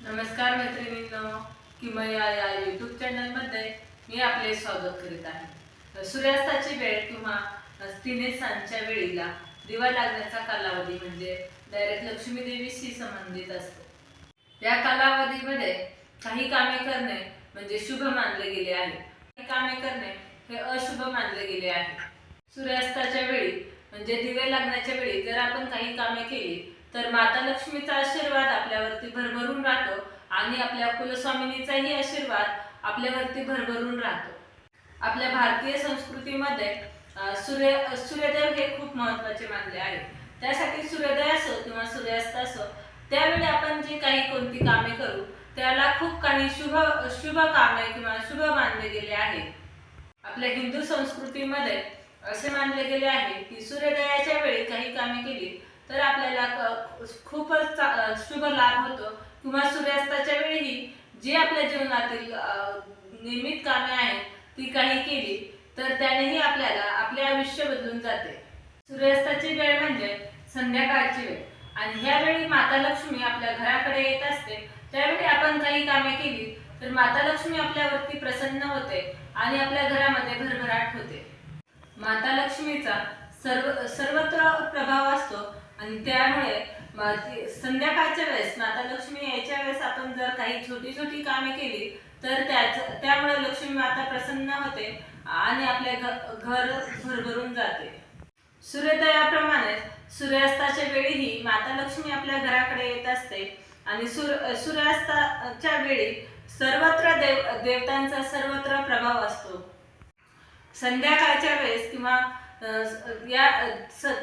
नमस्कार मैत्रिणींनो, किमया या यूट्यूब चॅनलमध्ये मी आपले स्वागत करीत आहे। सूर्यास्ताची वेळ किंवा 3 सांजच्या वेळीला दिवा लागण्याचा कालावधी म्हणजे डायरेक्ट लक्ष्मी देवीशी संबंधित असतो। या कालावधीमध्ये काही कामे करणे म्हणजे शुभ मानले गेले आहे, काही कामे करणे हे अशुभ मानले गेले आहे। सूर्यास्ताच्या वेळी म्हणजे दिवे लागण्याच्या वेळी जर आपण काही कामे केली तर माता लक्ष्मीचा आशीर्वाद आपल्यावरती भरभरून राहतो आणि आपल्या कुलस्वामिनीचाही आशीर्वाद आपल्यावरती भरभरून राहतो। आपल्या भारतीय संस्कृतीमध्ये सूर्यदेव हे खूप महत्त्वाचे मानले आहे। त्यासाठी सूर्योदय असो किंवा सूर्यास्त असो त्यावेळी आपण जी काही कोणती कामे करू त्याला खूप काही शुभ कामे किंवा शुभ मानले गेले आहे। आपल्या हिंदू संस्कृतीमध्ये असे मानले गेले आहे की सूर्योदयाच्या वेळी काही कामे केली तर आपल्याला खूपच शुभ लाभ होतो किंवा सूर्यास्ताच्या वेळी जी आपल्या जीवनातील नियमित कामे आहेत ती काही केली तर त्यानेही आपल्याला आपले आयुष्य बदलून जाते। सूर्यास्ताची वेळ म्हणजे संध्याकाळची वेळ आणि ह्या वेळी माता लक्ष्मी आपल्या घराकडे येत असते। त्यावेळी आपण काही कामे केली तर माता लक्ष्मी आपल्यावरती प्रसन्न होते आणि आपल्या घरामध्ये भरभराट होते। माता लक्ष्मीचा सर्वत्र प्रभाव असतो आणि त्यामुळे संध्याकाळच्या वेळेस माता लक्ष्मी यायच्या वेळेस आपण जर काही छोटी छोटी कामे केली तर त्यामुळे लक्ष्मी माता प्रसन्न होते आणि आपले घर भरभरून जाते। सूर्योदयाप्रमाणे सूर्यास्ताच्या वेळीही माता लक्ष्मी आपल्या घराकडे येत असते आणि सूर्यास्ताच्या वेळी सर्वत्र देवतांचा सर्वत्र प्रभाव असतो। संध्याकाळच्या वेळेस किंवा या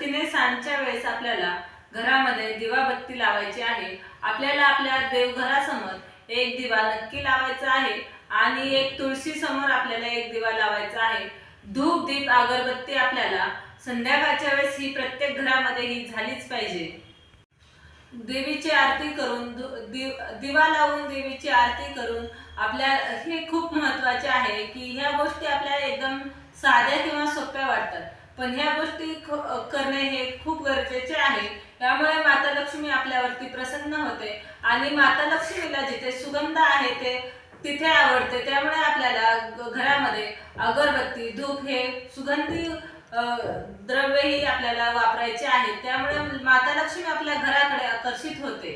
3 सांजच्या वेळेस आपल्याला घरामध्ये दिवाबत्ती लावायची आहे। आपल्याला आपल्या देवघरासमोर एक दिवा नक्की लावायचा आहे आणि एक तुळशी समोर आपल्याला एक दिवा लावायचा आहे। धूप दीप अगरबत्ती आपल्याला संध्याकाळच्या वेळेस ही प्रत्येक घरामध्ये ही झालीच पाहिजे। देवीची आरती करून दिवा लावून देवीची आरती करून आपल्या हे खूप महत्त्वाचे आहे की ह्या गोष्टी आपल्याला एकदम साध्या किंवा सोप्या वाटतात पण ह्या गोष्टी करणे हे खूप गरजेचे आहे। त्यामुळे माता लक्ष्मी आपल्यावरती प्रसन्न होते आणि माता लक्ष्मीला जिथे सुगंध आहे ते तिथे आवडते। त्यामुळे आपल्याला घरामध्ये अगरबत्ती धूप हे सुगंधी द्रव्यही आपल्याला वापरायचे आहे। त्यामुळे माता लक्ष्मी आपल्या घराकडे आकर्षित होते।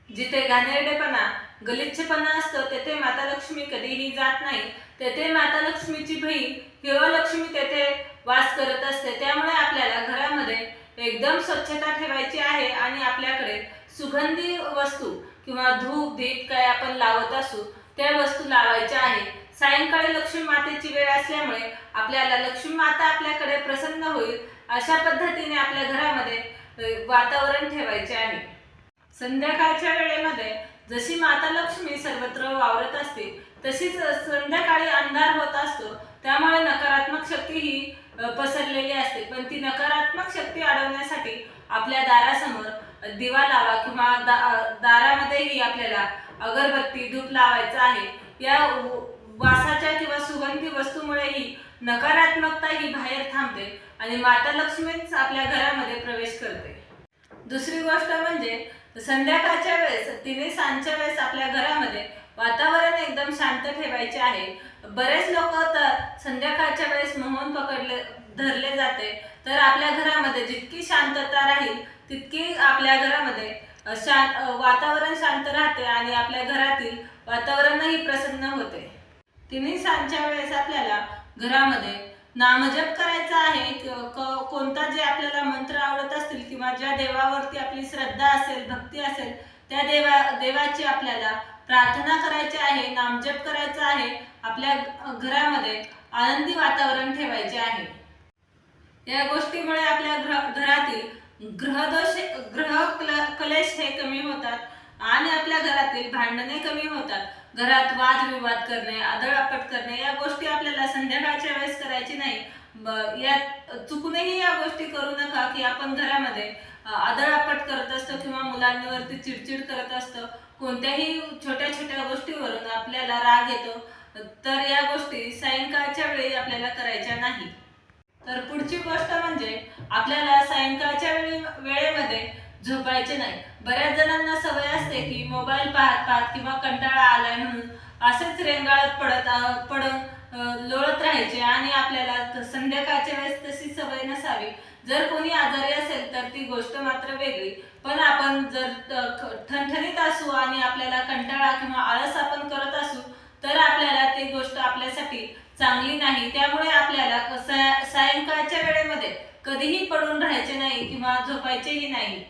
जिथे घाणेरडेपणा गलिच्छपणा असतो तेथे माता लक्ष्मी कधीही जात नाही। तेथे माता लक्ष्मीची बहीण हिरवलक्ष्मी तेथे वास करत असते। त्यामुळे आपल्याला घरामध्ये एकदम स्वच्छता ठेवायची आहे आणि आपल्याकडे सुगंधी वस्तू किंवा धूप दीप काय आपण लावत असू त्या वस्तू लावायच्या आहे। सायंकाळी लक्ष्मी मातेची वेळ असल्यामुळे आपल्याला लक्ष्मी माता आपल्याकडे प्रसन्न होईल अशा पद्धतीने आपल्या घरामध्ये वातावरण ठेवायचे आहे। संध्याकाळच्या वेळेमध्ये जशी माता लक्ष्मी सर्वत्र वावरत असते तशीच संध्याकाळी अंधार होत असतो। त्यामुळे नकारात्मक शक्ती ही पसरलेली असते पण ती नकारात्मक शक्ती अडवण्यासाठी आपल्या दारासमोर दिवा लावा किंवा दारामध्येही आपल्याला अगरबत्ती धूप लावायचा आहे। या वासाच्या किंवा सुगंधी वस्तूमुळे ही नकारात्मकता ही बाहेर थांबते आणि माता लक्ष्मीच आपल्या घरामध्ये प्रवेश करते। दुसरी गोष्ट म्हणजे संध्याकाळच्या वेळेस 3 सांजच्या वेळेस आपल्या घरामध्ये वातावरण एकदम शांत ठेवायचे आहे। बरेच लोक तर संध्याकाळच्या वेळेस मौन धरले जाते तर आपल्या घरामध्ये जितकी शांतता राहील तितकी आपल्या घरामध्ये वातावरण शांत राहते आणि आपल्या घरातील वातावरणही प्रसन्न होते। 3 सांजच्या वेळेस आपल्याला घरामध्ये नामजप करायचा आहे। कोणता जे आपल्याला मंत्र आवडत असतील किंवा ज्या देवावरती आपली श्रद्धा असेल भक्ती असेल त्या देवाची आपल्याला प्रार्थना करायची आहे, नामजप करायचा आहे। आपल्या घरामध्ये आनंदी वातावरण ठेवायचे आहे। या गोष्टीमुळे आपल्या घरातील ग्रह कलेश हे कमी होतात आणि आपल्या घरातील भांडणे कमी होतात। घरात वादविवाद करणे आदळआपट करणे या गोष्टी आपल्याला संध्याकाळच्या वेळेस करायची नाही। या चुकूनही या गोष्टी करू नका की आपण घरामध्ये आदळआपट करत असतो किंवा मुलांवरती चिडचिड करत असतो। कोणत्याही छोट्या छोट्या गोष्टीवरून आपल्याला राग येतो तर या गोष्टी सायंकाळच्या वेळी आपल्याला करायच्या नाही। तर पुढची गोष्ट म्हणजे आपल्याला सायंकाळच्या वेळेमध्ये झोपायचे नाही. बऱ्याच जणांना सवय असते की मोबाईल पाहत पाहत किंवा कंटाळा आलाय म्हणून असेच रेंगाळत पडून लोळत राहायचे आणि आपल्याला संध्याकाळच्या वेळेस तशी सवय नसावी. जर कोणी आजारी असेल तर ती गोष्ट मात्र वेगळी, पण आपण जर ठणठणीत असू आणि आपल्याला कंटाळा किंवा आळस आपण करत असू तर आपल्याला ती गोष्ट आपल्यासाठी चांगली नाही. त्यामुळे आपल्याला सायंकाळच्या वेळेमध्ये कधीही पडून राहायचे नाही किंवा झोपायचेही नाही.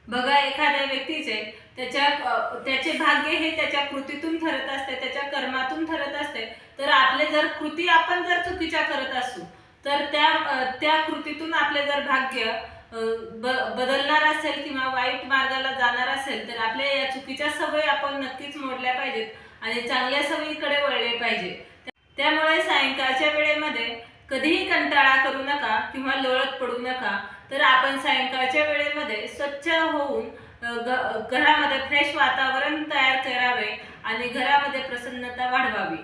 बघा, एखाद्या व्यक्तीचे त्याचे भाग्य हे त्याच्या कृतीतून ठरत असते, त्याच्या कर्मातून ठरत असते. तर आपले जर कृती आपण जर चुकीच्या करत असू तर त्या कृतीतून आपले जर भाग्य बदलणार असेल किंवा वाईट मार्गाला जाणार असेल तर आपल्या या चुकीच्या सवयी आपण नक्कीच मोडल्या पाहिजेत आणि चांगल्या सवयीकडे वळले पाहिजे. त्यामुळे सायंकाळच्या वेळेमध्ये कधीही कंटाळा करू नका किंवा लोळत पडू नका. तर आपण सायंकाळच्या वेळेमध्ये स्वच्छ होऊन घरामध्ये फ्रेश वातावरण तयार करावे आणि घरामध्ये प्रसन्नता वाढवावी.